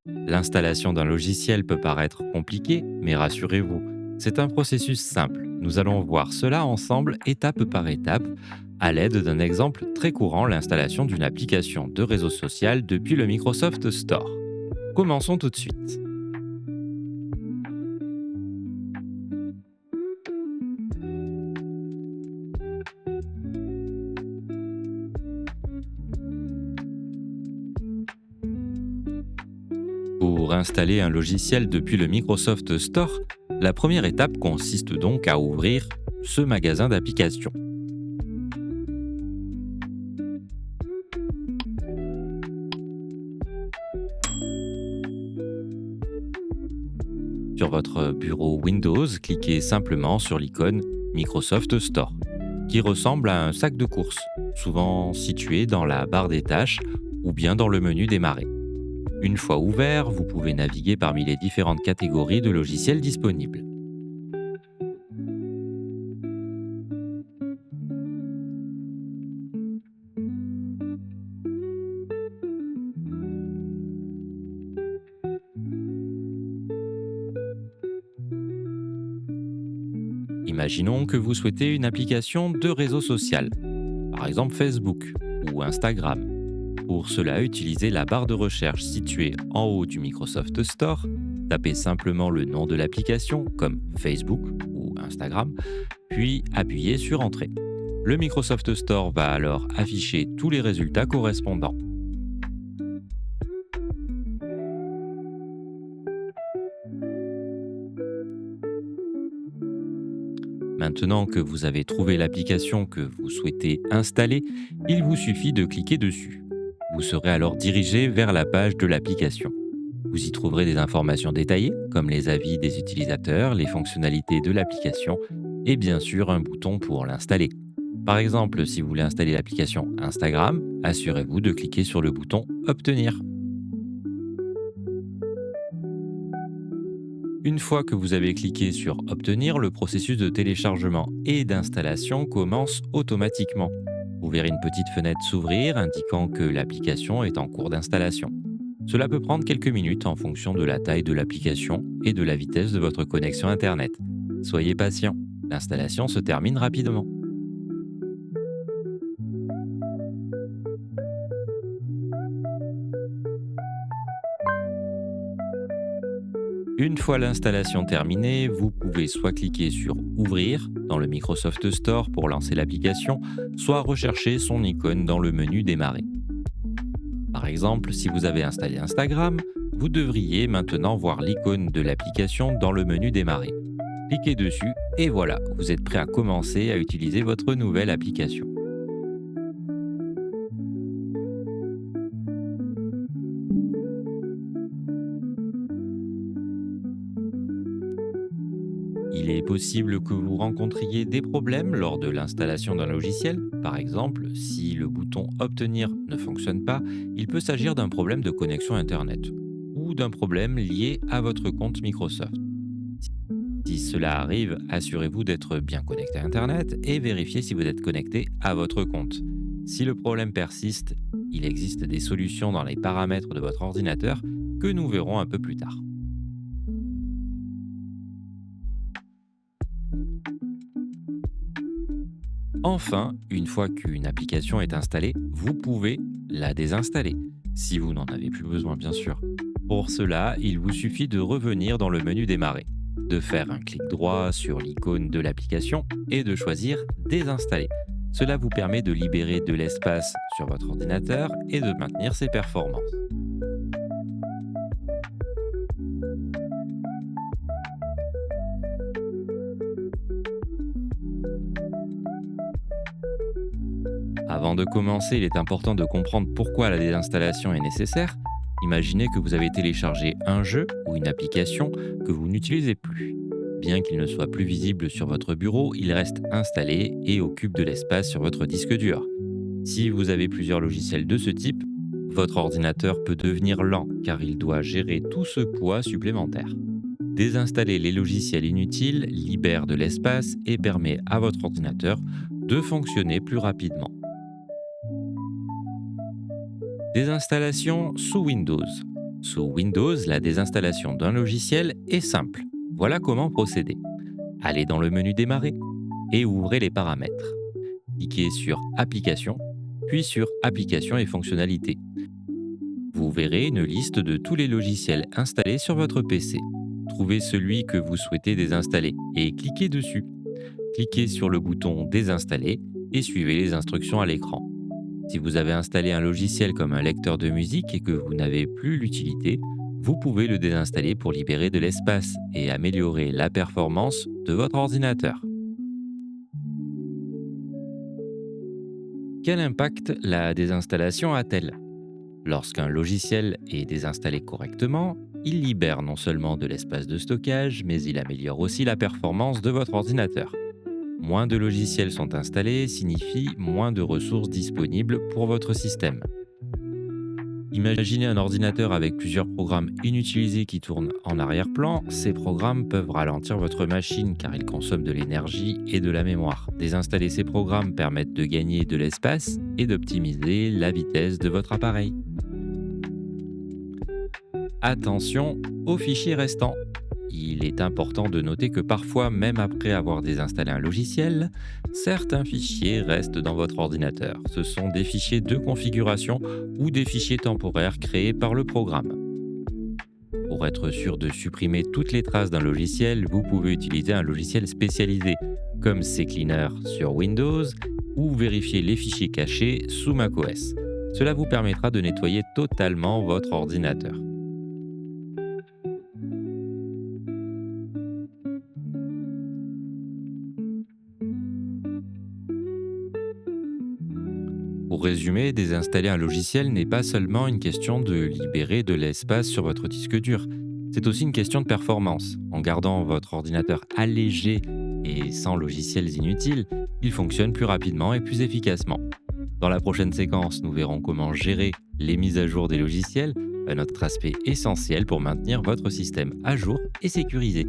L'installation d'un logiciel peut paraître compliquée, mais rassurez-vous, c'est un processus simple. Nous allons voir cela ensemble étape par étape à l'aide d'un exemple très courant, l'installation d'une application de réseau social depuis le Microsoft Store. Commençons tout de suite. Pour installer un logiciel depuis le Microsoft Store, la première étape consiste donc à ouvrir ce magasin d'applications. Sur votre bureau Windows, cliquez simplement sur l'icône Microsoft Store, qui ressemble à un sac de courses, souvent situé dans la barre des tâches ou bien dans le menu Démarrer. Une fois ouvert, vous pouvez naviguer parmi les différentes catégories de logiciels disponibles. Imaginons que vous souhaitez une application de réseau social, par exemple Facebook ou Instagram. Pour cela, utilisez la barre de recherche située en haut du Microsoft Store, tapez simplement le nom de l'application comme Facebook ou Instagram, puis appuyez sur Entrée. Le Microsoft Store va alors afficher tous les résultats correspondants. Maintenant que vous avez trouvé l'application que vous souhaitez installer, il vous suffit de cliquer dessus. Vous serez alors dirigé vers la page de l'application. Vous y trouverez des informations détaillées, comme les avis des utilisateurs, les fonctionnalités de l'application et bien sûr un bouton pour l'installer. Par exemple, si vous voulez installer l'application Instagram, assurez-vous de cliquer sur le bouton Obtenir. Une fois que vous avez cliqué sur Obtenir, le processus de téléchargement et d'installation commence automatiquement. Vous verrez une petite fenêtre s'ouvrir indiquant que l'application est en cours d'installation. Cela peut prendre quelques minutes en fonction de la taille de l'application et de la vitesse de votre connexion Internet. Soyez patient, l'installation se termine rapidement. Une fois l'installation terminée, vous pouvez soit cliquer sur Ouvrir dans le Microsoft Store pour lancer l'application, soit rechercher son icône dans le menu Démarrer. Par exemple, si vous avez installé Instagram, vous devriez maintenant voir l'icône de l'application dans le menu Démarrer. Cliquez dessus et voilà, vous êtes prêt à commencer à utiliser votre nouvelle application. Il est possible que vous rencontriez des problèmes lors de l'installation d'un logiciel. Par exemple, si le bouton Obtenir ne fonctionne pas, il peut s'agir d'un problème de connexion Internet ou d'un problème lié à votre compte Microsoft. Si cela arrive, assurez-vous d'être bien connecté à Internet et vérifiez si vous êtes connecté à votre compte. Si le problème persiste, il existe des solutions dans les paramètres de votre ordinateur que nous verrons un peu plus tard. Enfin, une fois qu'une application est installée, vous pouvez la désinstaller, si vous n'en avez plus besoin bien sûr. Pour cela, il vous suffit de revenir dans le menu Démarrer, de faire un clic droit sur l'icône de l'application et de choisir Désinstaller. Cela vous permet de libérer de l'espace sur votre ordinateur et de maintenir ses performances. Avant de commencer, il est important de comprendre pourquoi la désinstallation est nécessaire. Imaginez que vous avez téléchargé un jeu ou une application que vous n'utilisez plus. Bien qu'il ne soit plus visible sur votre bureau, il reste installé et occupe de l'espace sur votre disque dur. Si vous avez plusieurs logiciels de ce type, votre ordinateur peut devenir lent car il doit gérer tout ce poids supplémentaire. Désinstaller les logiciels inutiles libère de l'espace et permet à votre ordinateur de fonctionner plus rapidement. Des installations sous Windows. Sous Windows, la désinstallation d'un logiciel est simple. Voilà comment procéder. Allez dans le menu Démarrer et ouvrez les paramètres. Cliquez sur Applications, puis sur Applications et fonctionnalités. Vous verrez une liste de tous les logiciels installés sur votre PC. Trouvez celui que vous souhaitez désinstaller et cliquez dessus. Cliquez sur le bouton Désinstaller et suivez les instructions à l'écran. Si vous avez installé un logiciel comme un lecteur de musique et que vous n'avez plus l'utilité, vous pouvez le désinstaller pour libérer de l'espace et améliorer la performance de votre ordinateur. Quel impact la désinstallation a-t-elle? Lorsqu'un logiciel est désinstallé correctement, il libère non seulement de l'espace de stockage, mais il améliore aussi la performance de votre ordinateur. Moins de logiciels sont installés signifie moins de ressources disponibles pour votre système. Imaginez un ordinateur avec plusieurs programmes inutilisés qui tournent en arrière-plan. Ces programmes peuvent ralentir votre machine car ils consomment de l'énergie et de la mémoire. Désinstaller ces programmes permet de gagner de l'espace et d'optimiser la vitesse de votre appareil. Attention aux fichiers restants. Il est important de noter que parfois, même après avoir désinstallé un logiciel, certains fichiers restent dans votre ordinateur. Ce sont des fichiers de configuration ou des fichiers temporaires créés par le programme. Pour être sûr de supprimer toutes les traces d'un logiciel, vous pouvez utiliser un logiciel spécialisé comme CCleaner sur Windows ou vérifier les fichiers cachés sous macOS. Cela vous permettra de nettoyer totalement votre ordinateur. Pour résumer, désinstaller un logiciel n'est pas seulement une question de libérer de l'espace sur votre disque dur, c'est aussi une question de performance. En gardant votre ordinateur allégé et sans logiciels inutiles, il fonctionne plus rapidement et plus efficacement. Dans la prochaine séquence, nous verrons comment gérer les mises à jour des logiciels, un autre aspect essentiel pour maintenir votre système à jour et sécurisé.